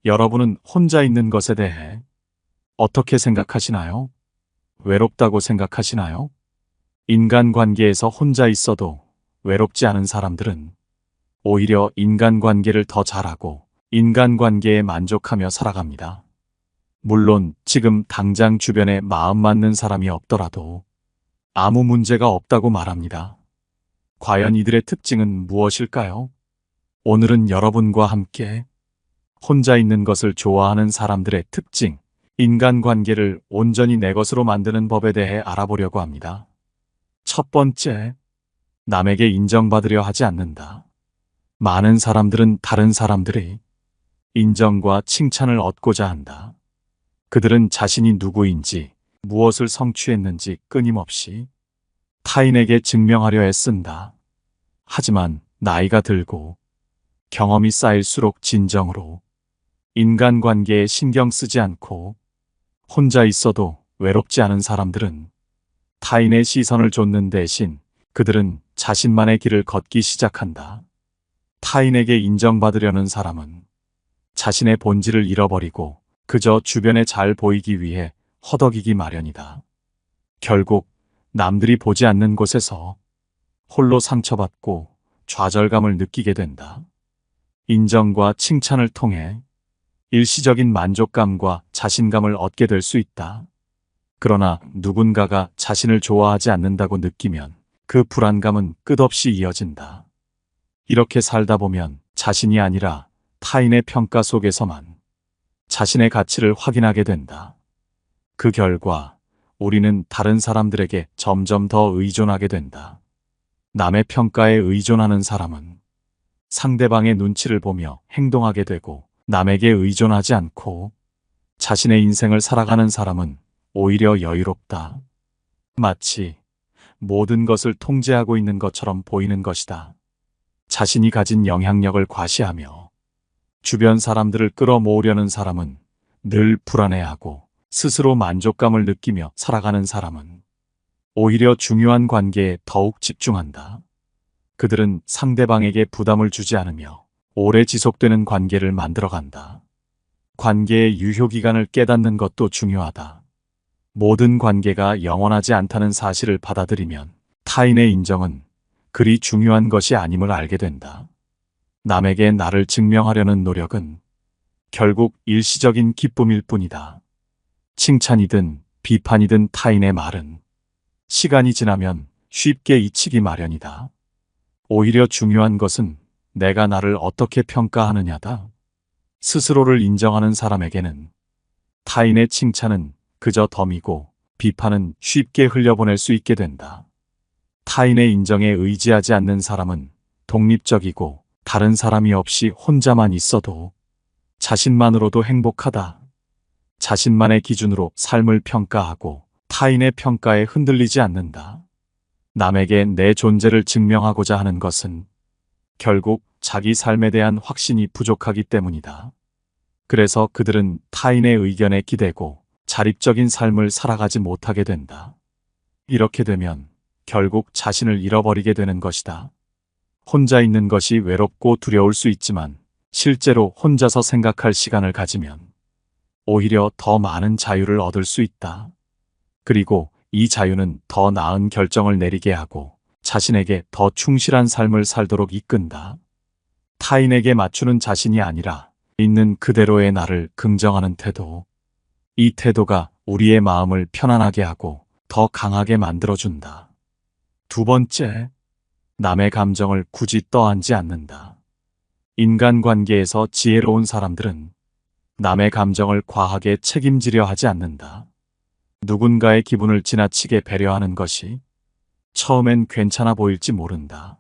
여러분은 혼자 있는 것에 대해 어떻게 생각하시나요? 외롭다고 생각하시나요? 인간관계에서 혼자 있어도 외롭지 않은 사람들은 오히려 인간관계를 더 잘하고 인간관계에 만족하며 살아갑니다. 물론 지금 당장 주변에 마음 맞는 사람이 없더라도 아무 문제가 없다고 말합니다. 과연 이들의 특징은 무엇일까요? 오늘은 여러분과 함께 혼자 있는 것을 좋아하는 사람들의 특징, 인간관계를 온전히 내 것으로 만드는 법에 대해 알아보려고 합니다. 첫 번째, 남에게 인정받으려 하지 않는다. 많은 사람들은 다른 사람들이 인정과 칭찬을 얻고자 한다. 그들은 자신이 누구인지, 무엇을 성취했는지 끊임없이 타인에게 증명하려 애쓴다. 하지만 나이가 들고 경험이 쌓일수록 진정으로 인간관계에 신경 쓰지 않고 혼자 있어도 외롭지 않은 사람들은 타인의 시선을 좇는 대신 그들은 자신만의 길을 걷기 시작한다. 타인에게 인정받으려는 사람은 자신의 본질을 잃어버리고 그저 주변에 잘 보이기 위해 허덕이기 마련이다. 결국 남들이 보지 않는 곳에서 홀로 상처받고 좌절감을 느끼게 된다. 인정과 칭찬을 통해 일시적인 만족감과 자신감을 얻게 될 수 있다. 그러나 누군가가 자신을 좋아하지 않는다고 느끼면 그 불안감은 끝없이 이어진다. 이렇게 살다 보면 자신이 아니라 타인의 평가 속에서만 자신의 가치를 확인하게 된다. 그 결과 우리는 다른 사람들에게 점점 더 의존하게 된다. 남의 평가에 의존하는 사람은 상대방의 눈치를 보며 행동하게 되고 남에게 의존하지 않고 자신의 인생을 살아가는 사람은 오히려 여유롭다. 마치 모든 것을 통제하고 있는 것처럼 보이는 것이다. 자신이 가진 영향력을 과시하며 주변 사람들을 끌어모으려는 사람은 늘 불안해하고 스스로 만족감을 느끼며 살아가는 사람은 오히려 중요한 관계에 더욱 집중한다. 그들은 상대방에게 부담을 주지 않으며 오래 지속되는 관계를 만들어간다. 관계의 유효기간을 깨닫는 것도 중요하다. 모든 관계가 영원하지 않다는 사실을 받아들이면 타인의 인정은 그리 중요한 것이 아님을 알게 된다. 남에게 나를 증명하려는 노력은 결국 일시적인 기쁨일 뿐이다. 칭찬이든 비판이든 타인의 말은 시간이 지나면 쉽게 잊히기 마련이다. 오히려 중요한 것은 내가 나를 어떻게 평가하느냐다. 스스로를 인정하는 사람에게는 타인의 칭찬은 그저 덤이고 비판은 쉽게 흘려보낼 수 있게 된다. 타인의 인정에 의지하지 않는 사람은 독립적이고 다른 사람이 없이 혼자만 있어도 자신만으로도 행복하다. 자신만의 기준으로 삶을 평가하고 타인의 평가에 흔들리지 않는다. 남에게 내 존재를 증명하고자 하는 것은 결국 자기 삶에 대한 확신이 부족하기 때문이다. 그래서 그들은 타인의 의견에 기대고 자립적인 삶을 살아가지 못하게 된다. 이렇게 되면 결국 자신을 잃어버리게 되는 것이다. 혼자 있는 것이 외롭고 두려울 수 있지만 실제로 혼자서 생각할 시간을 가지면 오히려 더 많은 자유를 얻을 수 있다. 그리고 이 자유는 더 나은 결정을 내리게 하고 자신에게 더 충실한 삶을 살도록 이끈다. 타인에게 맞추는 자신이 아니라 있는 그대로의 나를 긍정하는 태도. 이 태도가 우리의 마음을 편안하게 하고 더 강하게 만들어준다. 두 번째, 남의 감정을 굳이 떠안지 않는다. 인간관계에서 지혜로운 사람들은 남의 감정을 과하게 책임지려 하지 않는다. 누군가의 기분을 지나치게 배려하는 것이 처음엔 괜찮아 보일지 모른다.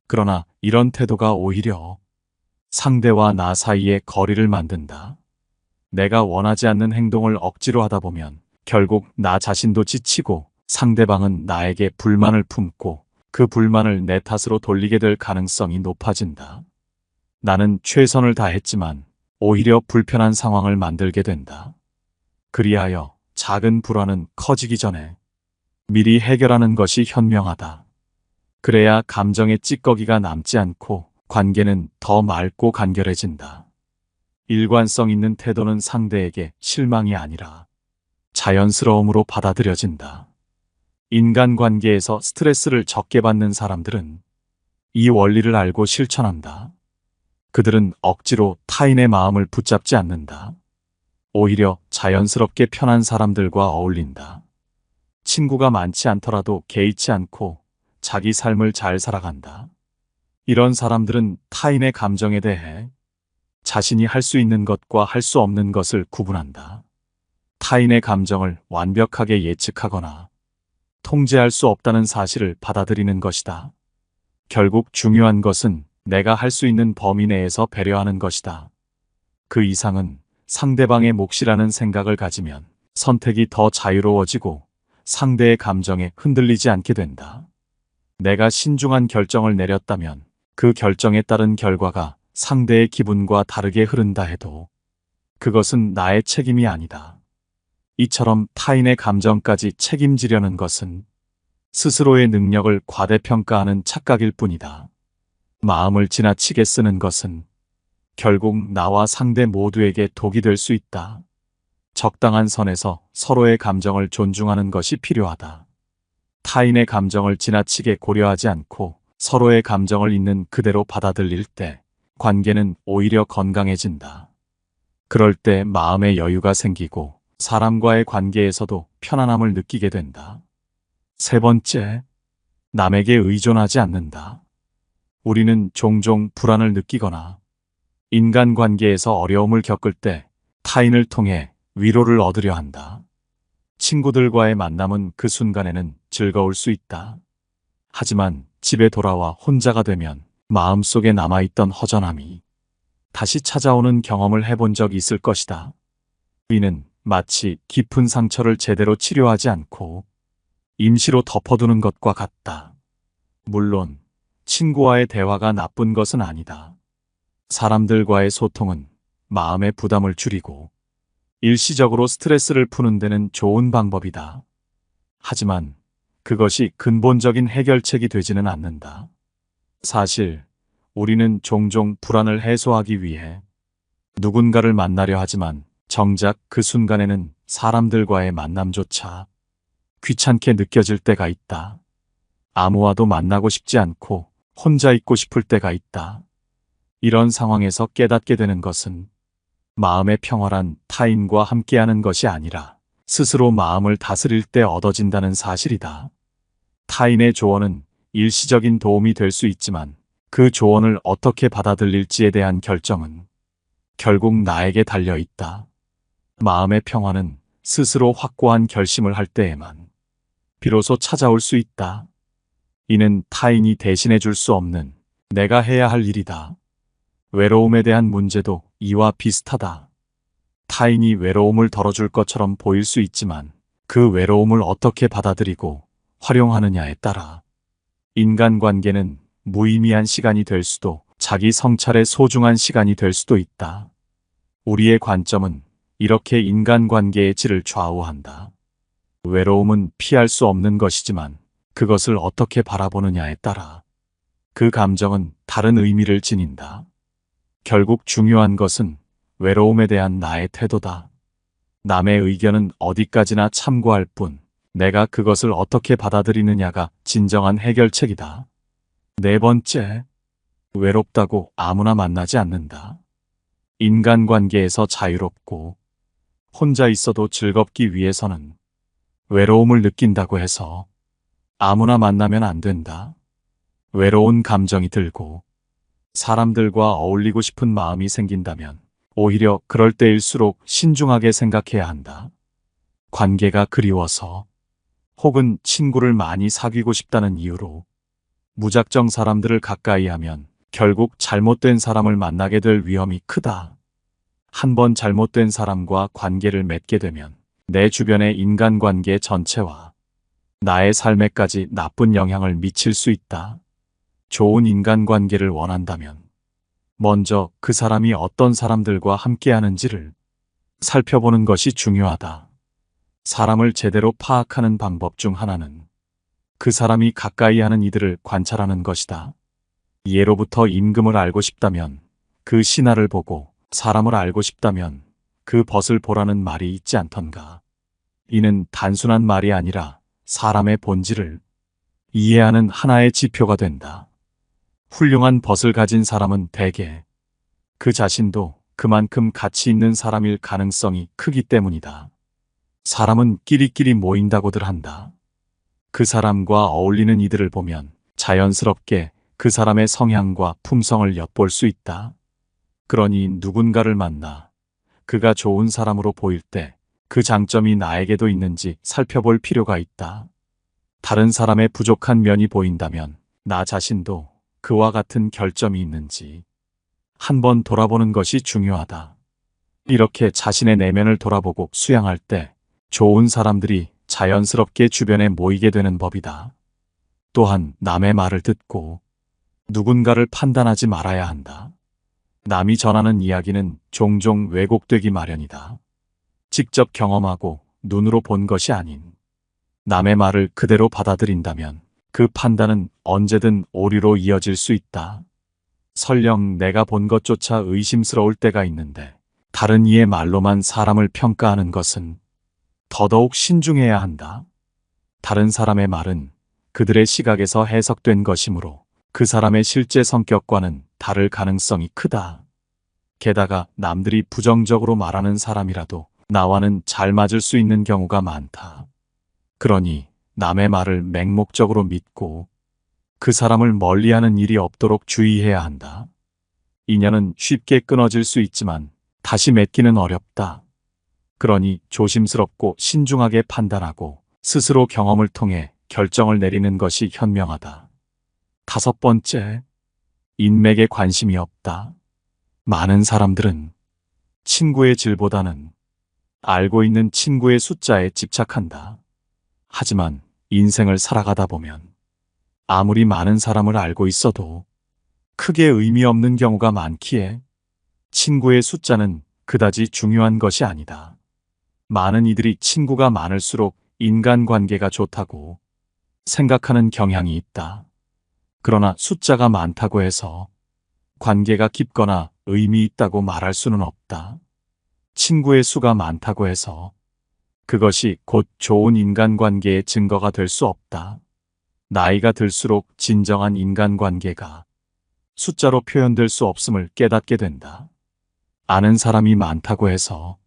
그러나 이런 태도가 오히려 상대와 나 사이에 거리를 만든다. 내가 원하지 않는 행동을 억지로 하다 보면 결국 나 자신도 지치고 상대방은 나에게 불만을 품고 그 불만을 내 탓으로 돌리게 될 가능성이 높아진다. 나는 최선을 다했지만 오히려 불편한 상황을 만들게 된다. 그리하여 작은 불화는 커지기 전에 미리 해결하는 것이 현명하다. 그래야 감정의 찌꺼기가 남지 않고 관계는 더 맑고 간결해진다. 일관성 있는 태도는 상대에게 실망이 아니라 자연스러움으로 받아들여진다. 인간관계에서 스트레스를 적게 받는 사람들은 이 원리를 알고 실천한다. 그들은 억지로 타인의 마음을 붙잡지 않는다. 오히려 자연스럽게 편한 사람들과 어울린다. 친구가 많지 않더라도 개의치 않고 자기 삶을 잘 살아간다. 이런 사람들은 타인의 감정에 대해 자신이 할 수 있는 것과 할 수 없는 것을 구분한다. 타인의 감정을 완벽하게 예측하거나 통제할 수 없다는 사실을 받아들이는 것이다. 결국 중요한 것은 내가 할 수 있는 범위 내에서 배려하는 것이다. 그 이상은 상대방의 몫이라는 생각을 가지면 선택이 더 자유로워지고 상대의 감정에 흔들리지 않게 된다. 내가 신중한 결정을 내렸다면 그 결정에 따른 결과가 상대의 기분과 다르게 흐른다 해도 그것은 나의 책임이 아니다. 이처럼 타인의 감정까지 책임지려는 것은 스스로의 능력을 과대평가하는 착각일 뿐이다. 마음을 지나치게 쓰는 것은 결국 나와 상대 모두에게 독이 될 수 있다. 적당한 선에서 서로의 감정을 존중하는 것이 필요하다. 타인의 감정을 지나치게 고려하지 않고 서로의 감정을 있는 그대로 받아들일 때 관계는 오히려 건강해진다. 그럴 때 마음의 여유가 생기고 사람과의 관계에서도 편안함을 느끼게 된다. 세 번째, 남에게 의존하지 않는다. 우리는 종종 불안을 느끼거나 인간관계에서 어려움을 겪을 때 타인을 통해 위로를 얻으려 한다. 친구들과의 만남은 그 순간에는 즐거울 수 있다. 하지만 집에 돌아와 혼자가 되면 마음속에 남아있던 허전함이 다시 찾아오는 경험을 해본 적이 있을 것이다. 이는 마치 깊은 상처를 제대로 치료하지 않고 임시로 덮어두는 것과 같다. 물론 친구와의 대화가 나쁜 것은 아니다. 사람들과의 소통은 마음의 부담을 줄이고 일시적으로 스트레스를 푸는 데는 좋은 방법이다. 하지만 그것이 근본적인 해결책이 되지는 않는다. 사실 우리는 종종 불안을 해소하기 위해 누군가를 만나려 하지만 정작 그 순간에는 사람들과의 만남조차 귀찮게 느껴질 때가 있다. 아무와도 만나고 싶지 않고 혼자 있고 싶을 때가 있다. 이런 상황에서 깨닫게 되는 것은 마음의 평화란 타인과 함께하는 것이 아니라 스스로 마음을 다스릴 때 얻어진다는 사실이다. 타인의 조언은 일시적인 도움이 될 수 있지만 그 조언을 어떻게 받아들일지에 대한 결정은 결국 나에게 달려 있다. 마음의 평화는 스스로 확고한 결심을 할 때에만 비로소 찾아올 수 있다. 이는 타인이 대신해 줄 수 없는 내가 해야 할 일이다. 외로움에 대한 문제도 이와 비슷하다. 타인이 외로움을 덜어줄 것처럼 보일 수 있지만 그 외로움을 어떻게 받아들이고 활용하느냐에 따라 인간관계는 무의미한 시간이 될 수도 자기 성찰의 소중한 시간이 될 수도 있다. 우리의 관점은 이렇게 인간관계의 질을 좌우한다. 외로움은 피할 수 없는 것이지만 그것을 어떻게 바라보느냐에 따라 그 감정은 다른 의미를 지닌다. 결국 중요한 것은 외로움에 대한 나의 태도다. 남의 의견은 어디까지나 참고할 뿐 내가 그것을 어떻게 받아들이느냐가 진정한 해결책이다. 네 번째, 외롭다고 아무나 만나지 않는다. 인간관계에서 자유롭고 혼자 있어도 즐겁기 위해서는 외로움을 느낀다고 해서 아무나 만나면 안 된다. 외로운 감정이 들고 사람들과 어울리고 싶은 마음이 생긴다면 오히려 그럴 때일수록 신중하게 생각해야 한다. 관계가 그리워서 혹은 친구를 많이 사귀고 싶다는 이유로 무작정 사람들을 가까이 하면 결국 잘못된 사람을 만나게 될 위험이 크다. 한 번 잘못된 사람과 관계를 맺게 되면 내 주변의 인간관계 전체와 나의 삶에까지 나쁜 영향을 미칠 수 있다. 좋은 인간관계를 원한다면 먼저 그 사람이 어떤 사람들과 함께하는지를 살펴보는 것이 중요하다. 사람을 제대로 파악하는 방법 중 하나는 그 사람이 가까이 하는 이들을 관찰하는 것이다. 예로부터 임금을 알고 싶다면 그 신하를 보고 사람을 알고 싶다면 그 벗을 보라는 말이 있지 않던가. 이는 단순한 말이 아니라 사람의 본질을 이해하는 하나의 지표가 된다. 훌륭한 벗을 가진 사람은 대개 그 자신도 그만큼 가치 있는 사람일 가능성이 크기 때문이다. 사람은 끼리끼리 모인다고들 한다. 그 사람과 어울리는 이들을 보면 자연스럽게 그 사람의 성향과 품성을 엿볼 수 있다. 그러니 누군가를 만나 그가 좋은 사람으로 보일 때 그 장점이 나에게도 있는지 살펴볼 필요가 있다. 다른 사람의 부족한 면이 보인다면 나 자신도 그와 같은 결점이 있는지 한번 돌아보는 것이 중요하다. 이렇게 자신의 내면을 돌아보고 수양할 때 좋은 사람들이 자연스럽게 주변에 모이게 되는 법이다. 또한 남의 말을 듣고 누군가를 판단하지 말아야 한다. 남이 전하는 이야기는 종종 왜곡되기 마련이다. 직접 경험하고 눈으로 본 것이 아닌 남의 말을 그대로 받아들인다면 그 판단은 언제든 오류로 이어질 수 있다. 설령 내가 본 것조차 의심스러울 때가 있는데 다른 이의 말로만 사람을 평가하는 것은 더더욱 신중해야 한다. 다른 사람의 말은 그들의 시각에서 해석된 것이므로 그 사람의 실제 성격과는 다를 가능성이 크다. 게다가 남들이 부정적으로 말하는 사람이라도 나와는 잘 맞을 수 있는 경우가 많다. 그러니 남의 말을 맹목적으로 믿고 그 사람을 멀리하는 일이 없도록 주의해야 한다. 인연은 쉽게 끊어질 수 있지만 다시 맺기는 어렵다. 그러니 조심스럽고 신중하게 판단하고 스스로 경험을 통해 결정을 내리는 것이 현명하다. 5번째, 인맥에 관심이 없다. 많은 사람들은 친구의 질보다는 알고 있는 친구의 숫자에 집착한다. 하지만 인생을 살아가다 보면 아무리 많은 사람을 알고 있어도 크게 의미 없는 경우가 많기에 친구의 숫자는 그다지 중요한 것이 아니다. 많은 이들이 친구가 많을수록 인간관계가 좋다고 생각하는 경향이 있다. 그러나 숫자가 많다고 해서 관계가 깊거나 의미 있다고 말할 수는 없다. 친구의 수가 많다고 해서 그것이 곧 좋은 인간관계의 증거가 될 수 없다. 나이가 들수록 진정한 인간관계가 숫자로 표현될 수 없음을 깨닫게 된다. 아는 사람이 많다고 해서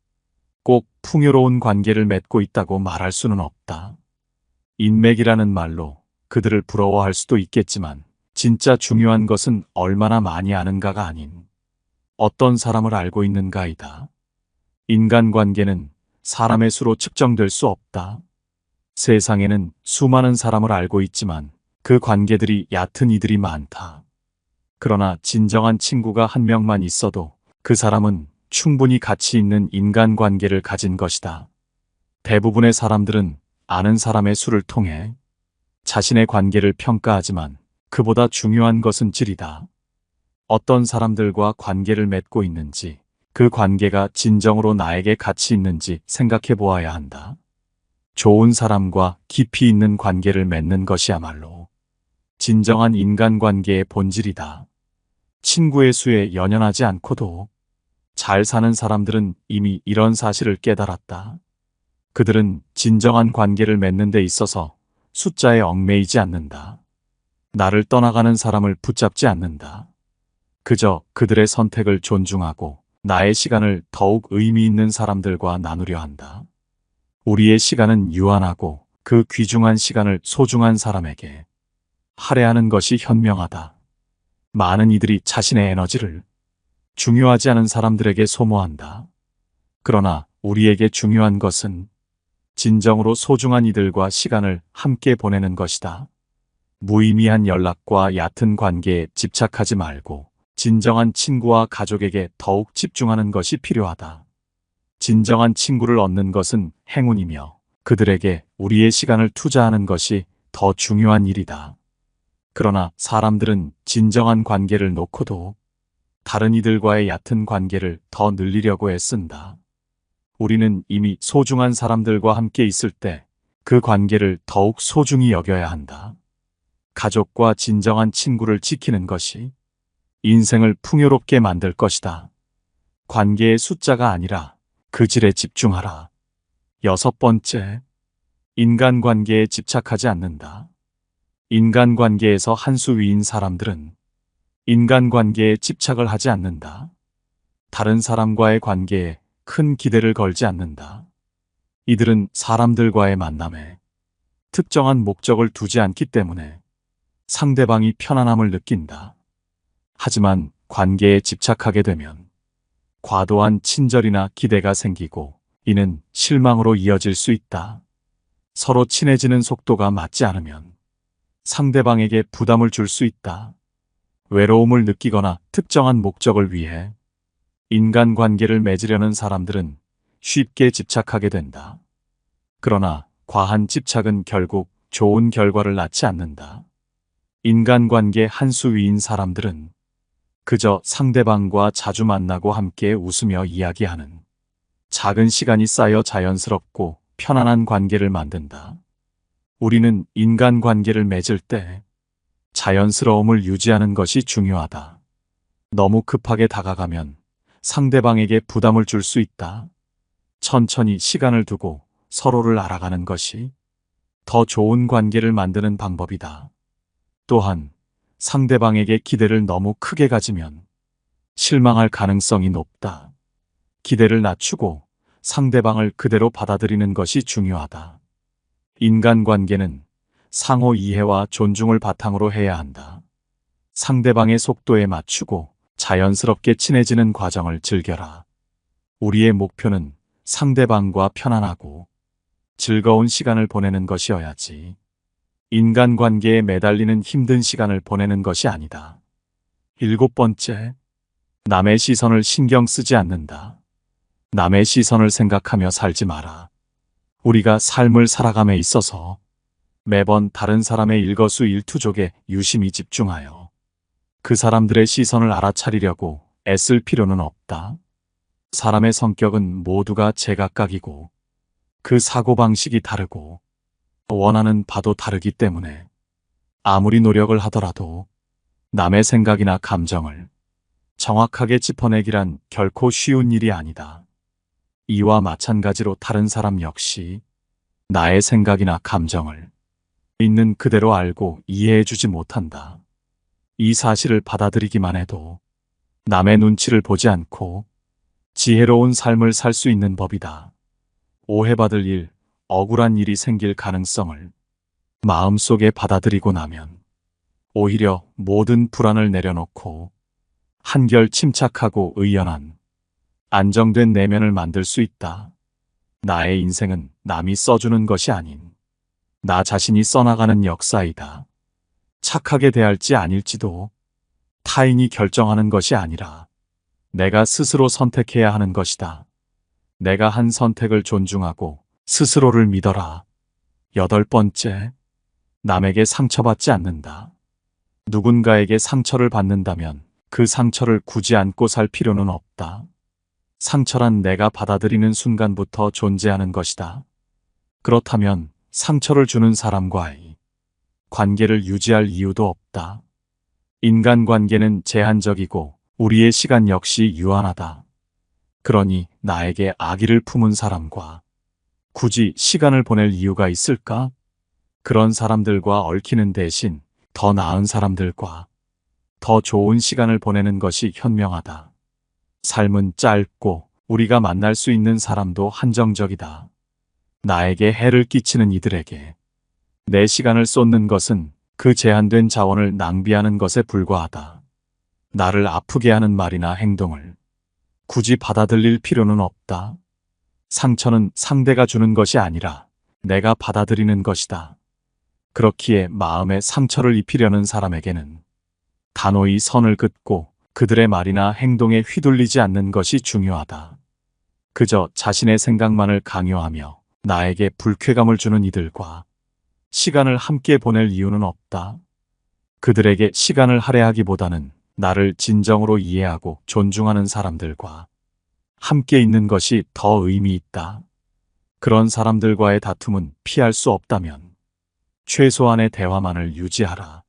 꼭 풍요로운 관계를 맺고 있다고 말할 수는 없다. 인맥이라는 말로 그들을 부러워할 수도 있겠지만 진짜 중요한 것은 얼마나 많이 아는가가 아닌 어떤 사람을 알고 있는가이다. 인간관계는 사람의 수로 측정될 수 없다. 세상에는 수많은 사람을 알고 있지만 그 관계들이 얕은 이들이 많다. 그러나 진정한 친구가 한 명만 있어도 그 사람은 충분히 가치 있는 인간관계를 가진 것이다. 대부분의 사람들은 아는 사람의 수를 통해 자신의 관계를 평가하지만 그보다 중요한 것은 질이다. 어떤 사람들과 관계를 맺고 있는지, 그 관계가 진정으로 나에게 가치 있는지 생각해 보아야 한다. 좋은 사람과 깊이 있는 관계를 맺는 것이야말로 진정한 인간관계의 본질이다. 친구의 수에 연연하지 않고도 잘 사는 사람들은 이미 이런 사실을 깨달았다. 그들은 진정한 관계를 맺는 데 있어서 숫자에 얽매이지 않는다. 나를 떠나가는 사람을 붙잡지 않는다. 그저 그들의 선택을 존중하고 나의 시간을 더욱 의미 있는 사람들과 나누려 한다. 우리의 시간은 유한하고 그 귀중한 시간을 소중한 사람에게 할애하는 것이 현명하다. 많은 이들이 자신의 에너지를 중요하지 않은 사람들에게 소모한다. 그러나 우리에게 중요한 것은 진정으로 소중한 이들과 시간을 함께 보내는 것이다. 무의미한 연락과 얕은 관계에 집착하지 말고 진정한 친구와 가족에게 더욱 집중하는 것이 필요하다. 진정한 친구를 얻는 것은 행운이며 그들에게 우리의 시간을 투자하는 것이 더 중요한 일이다. 그러나 사람들은 진정한 관계를 놓고도 다른 이들과의 얕은 관계를 더 늘리려고 애쓴다. 우리는 이미 소중한 사람들과 함께 있을 때 그 관계를 더욱 소중히 여겨야 한다. 가족과 진정한 친구를 지키는 것이 인생을 풍요롭게 만들 것이다. 관계의 숫자가 아니라 그 질에 집중하라. 6번째, 인간관계에 집착하지 않는다. 인간관계에서 한 수 위인 사람들은 인간관계에 집착을 하지 않는다. 다른 사람과의 관계에 큰 기대를 걸지 않는다. 이들은 사람들과의 만남에 특정한 목적을 두지 않기 때문에 상대방이 편안함을 느낀다. 하지만 관계에 집착하게 되면 과도한 친절이나 기대가 생기고 이는 실망으로 이어질 수 있다. 서로 친해지는 속도가 맞지 않으면 상대방에게 부담을 줄 수 있다. 외로움을 느끼거나 특정한 목적을 위해 인간관계를 맺으려는 사람들은 쉽게 집착하게 된다. 그러나 과한 집착은 결국 좋은 결과를 낳지 않는다. 인간관계 한 수 위인 사람들은 그저 상대방과 자주 만나고 함께 웃으며 이야기하는 작은 시간이 쌓여 자연스럽고 편안한 관계를 만든다. 우리는 인간관계를 맺을 때 자연스러움을 유지하는 것이 중요하다. 너무 급하게 다가가면 상대방에게 부담을 줄 수 있다. 천천히 시간을 두고 서로를 알아가는 것이 더 좋은 관계를 만드는 방법이다. 또한 상대방에게 기대를 너무 크게 가지면 실망할 가능성이 높다. 기대를 낮추고 상대방을 그대로 받아들이는 것이 중요하다. 인간관계는 상호 이해와 존중을 바탕으로 해야 한다. 상대방의 속도에 맞추고 자연스럽게 친해지는 과정을 즐겨라. 우리의 목표는 상대방과 편안하고 즐거운 시간을 보내는 것이어야지. 인간관계에 매달리는 힘든 시간을 보내는 것이 아니다. 7번째, 남의 시선을 신경 쓰지 않는다. 남의 시선을 생각하며 살지 마라. 우리가 삶을 살아감에 있어서 매번 다른 사람의 일거수일투족에 유심히 집중하여 그 사람들의 시선을 알아차리려고 애쓸 필요는 없다. 사람의 성격은 모두가 제각각이고 그 사고방식이 다르고 원하는 바도 다르기 때문에 아무리 노력을 하더라도 남의 생각이나 감정을 정확하게 짚어내기란 결코 쉬운 일이 아니다. 이와 마찬가지로 다른 사람 역시 나의 생각이나 감정을 있는 그대로 알고 이해해주지 못한다. 이 사실을 받아들이기만 해도 남의 눈치를 보지 않고 지혜로운 삶을 살 수 있는 법이다. 오해받을 일, 억울한 일이 생길 가능성을 마음속에 받아들이고 나면 오히려 모든 불안을 내려놓고 한결 침착하고 의연한 안정된 내면을 만들 수 있다. 나의 인생은 남이 써주는 것이 아닌 나 자신이 써나가는 역사이다. 착하게 대할지 아닐지도 타인이 결정하는 것이 아니라 내가 스스로 선택해야 하는 것이다. 내가 한 선택을 존중하고 스스로를 믿어라. 8번째, 남에게 상처받지 않는다. 누군가에게 상처를 받는다면 그 상처를 굳이 안고 살 필요는 없다. 상처란 내가 받아들이는 순간부터 존재하는 것이다. 그렇다면 상처를 주는 사람과의 관계를 유지할 이유도 없다. 인간관계는 제한적이고 우리의 시간 역시 유한하다. 그러니 나에게 악의를 품은 사람과 굳이 시간을 보낼 이유가 있을까? 그런 사람들과 얽히는 대신 더 나은 사람들과 더 좋은 시간을 보내는 것이 현명하다. 삶은 짧고 우리가 만날 수 있는 사람도 한정적이다. 나에게 해를 끼치는 이들에게 내 시간을 쏟는 것은 그 제한된 자원을 낭비하는 것에 불과하다. 나를 아프게 하는 말이나 행동을 굳이 받아들일 필요는 없다. 상처는 상대가 주는 것이 아니라 내가 받아들이는 것이다. 그렇기에 마음에 상처를 입히려는 사람에게는 단호히 선을 긋고 그들의 말이나 행동에 휘둘리지 않는 것이 중요하다. 그저 자신의 생각만을 강요하며 나에게 불쾌감을 주는 이들과 시간을 함께 보낼 이유는 없다. 그들에게 시간을 할애하기보다는 나를 진정으로 이해하고 존중하는 사람들과 함께 있는 것이 더 의미 있다. 그런 사람들과의 다툼은 피할 수 없다면 최소한의 대화만을 유지하라.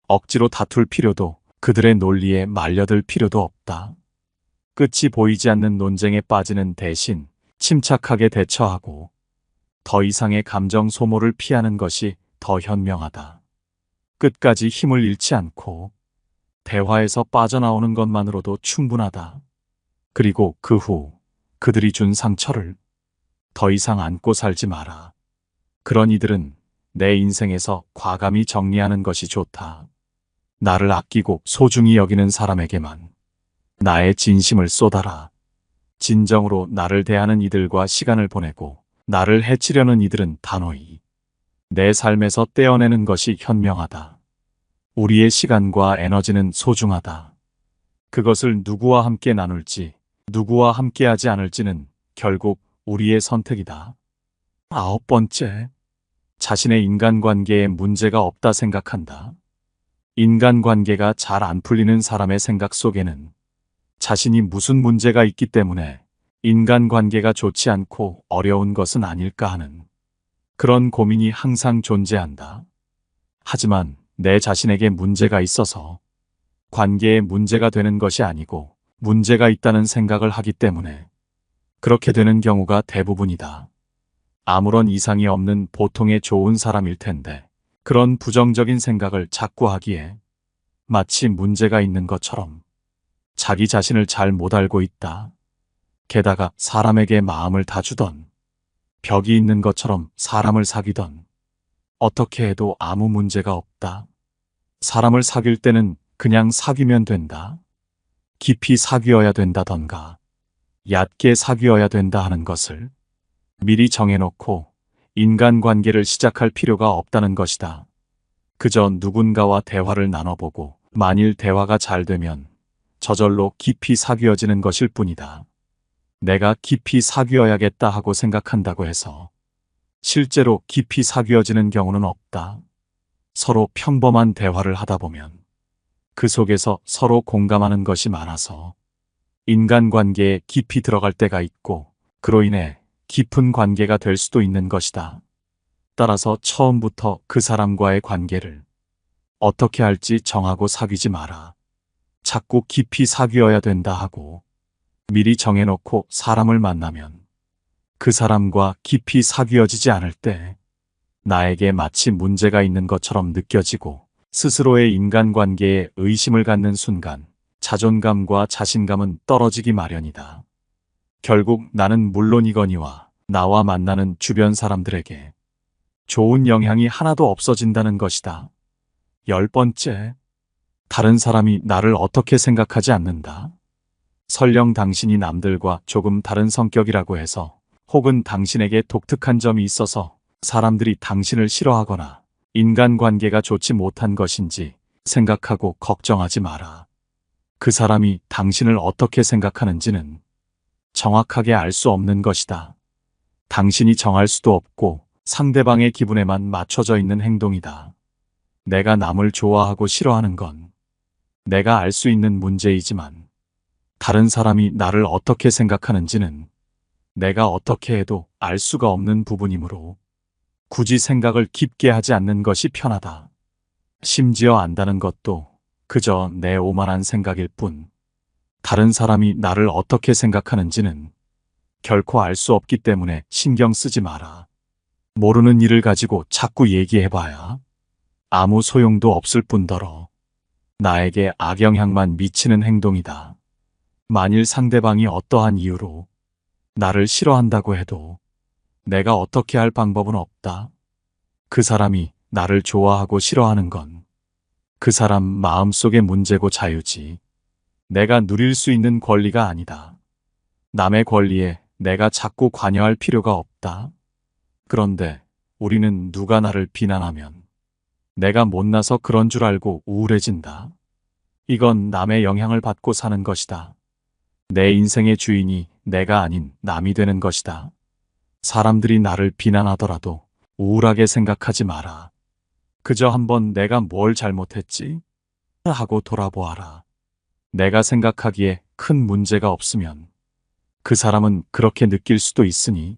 억지로 다툴 필요도 그들의 논리에 말려들 필요도 없다. 끝이 보이지 않는 논쟁에 빠지는 대신 침착하게 대처하고 더 이상의 감정 소모를 피하는 것이 더 현명하다. 끝까지 힘을 잃지 않고 대화에서 빠져나오는 것만으로도 충분하다. 그리고 그 후 그들이 준 상처를 더 이상 안고 살지 마라. 그런 이들은 내 인생에서 과감히 정리하는 것이 좋다. 나를 아끼고 소중히 여기는 사람에게만 나의 진심을 쏟아라. 진정으로 나를 대하는 이들과 시간을 보내고 나를 해치려는 이들은 단호히 내 삶에서 떼어내는 것이 현명하다. 우리의 시간과 에너지는 소중하다. 그것을 누구와 함께 나눌지, 누구와 함께하지 않을지는 결국 우리의 선택이다. 9번째, 자신의 인간관계에 문제가 없다 생각한다. 인간관계가 잘 안 풀리는 사람의 생각 속에는 자신이 무슨 문제가 있기 때문에 인간관계가 좋지 않고 어려운 것은 아닐까 하는 그런 고민이 항상 존재한다. 하지만 내 자신에게 문제가 있어서 관계에 문제가 되는 것이 아니고 문제가 있다는 생각을 하기 때문에 그렇게 되는 경우가 대부분이다. 아무런 이상이 없는 보통의 좋은 사람일 텐데 그런 부정적인 생각을 자꾸 하기에 마치 문제가 있는 것처럼 자기 자신을 잘 못 알고 있다. 게다가 사람에게 마음을 다 주던, 벽이 있는 것처럼 사람을 사귀던, 어떻게 해도 아무 문제가 없다. 사람을 사귈 때는 그냥 사귀면 된다. 깊이 사귀어야 된다던가, 얕게 사귀어야 된다 하는 것을 미리 정해놓고 인간관계를 시작할 필요가 없다는 것이다. 그저 누군가와 대화를 나눠보고 만일 대화가 잘 되면 저절로 깊이 사귀어지는 것일 뿐이다. 내가 깊이 사귀어야겠다 하고 생각한다고 해서 실제로 깊이 사귀어지는 경우는 없다. 서로 평범한 대화를 하다 보면 그 속에서 서로 공감하는 것이 많아서 인간관계에 깊이 들어갈 때가 있고 그로 인해 깊은 관계가 될 수도 있는 것이다. 따라서 처음부터 그 사람과의 관계를 어떻게 할지 정하고 사귀지 마라. 자꾸 깊이 사귀어야 된다 하고 미리 정해놓고 사람을 만나면 그 사람과 깊이 사귀어지지 않을 때 나에게 마치 문제가 있는 것처럼 느껴지고 스스로의 인간관계에 의심을 갖는 순간 자존감과 자신감은 떨어지기 마련이다. 결국 나는 물론이거니와 나와 만나는 주변 사람들에게 좋은 영향이 하나도 없어진다는 것이다. 10번째, 다른 사람이 나를 어떻게 생각하지 않는다. 설령 당신이 남들과 조금 다른 성격이라고 해서 혹은 당신에게 독특한 점이 있어서 사람들이 당신을 싫어하거나 인간관계가 좋지 못한 것인지 생각하고 걱정하지 마라. 그 사람이 당신을 어떻게 생각하는지는 정확하게 알 수 없는 것이다. 당신이 정할 수도 없고 상대방의 기분에만 맞춰져 있는 행동이다. 내가 남을 좋아하고 싫어하는 건 내가 알 수 있는 문제이지만 다른 사람이 나를 어떻게 생각하는지는 내가 어떻게 해도 알 수가 없는 부분이므로 굳이 생각을 깊게 하지 않는 것이 편하다. 심지어 안다는 것도 그저 내 오만한 생각일 뿐 다른 사람이 나를 어떻게 생각하는지는 결코 알 수 없기 때문에 신경 쓰지 마라. 모르는 일을 가지고 자꾸 얘기해봐야 아무 소용도 없을 뿐더러 나에게 악영향만 미치는 행동이다. 만일 상대방이 어떠한 이유로 나를 싫어한다고 해도 내가 어떻게 할 방법은 없다. 그 사람이 나를 좋아하고 싫어하는 건 그 사람 마음속의 문제고 자유지 내가 누릴 수 있는 권리가 아니다. 남의 권리에 내가 자꾸 관여할 필요가 없다. 그런데 우리는 누가 나를 비난하면 내가 못나서 그런 줄 알고 우울해진다. 이건 남의 영향을 받고 사는 것이다. 내 인생의 주인이 내가 아닌 남이 되는 것이다. 사람들이 나를 비난하더라도 우울하게 생각하지 마라. 그저 한번 내가 뭘 잘못했지? 하고 돌아보아라. 내가 생각하기에 큰 문제가 없으면 그 사람은 그렇게 느낄 수도 있으니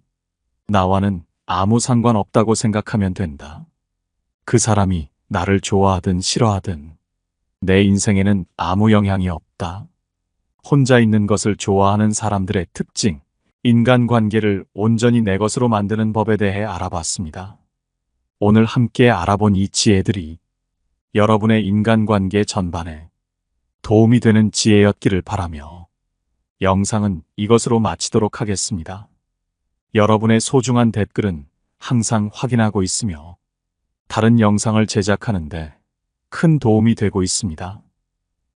나와는 아무 상관없다고 생각하면 된다. 그 사람이 나를 좋아하든 싫어하든 내 인생에는 아무 영향이 없다. 혼자 있는 것을 좋아하는 사람들의 특징, 인간관계를 온전히 내 것으로 만드는 법에 대해 알아봤습니다. 오늘 함께 알아본 이 지혜들이 여러분의 인간관계 전반에 도움이 되는 지혜였기를 바라며 영상은 이것으로 마치도록 하겠습니다. 여러분의 소중한 댓글은 항상 확인하고 있으며 다른 영상을 제작하는데 큰 도움이 되고 있습니다.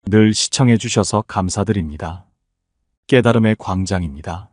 늘 시청해 주셔서 감사드립니다. 깨달음의 광장입니다.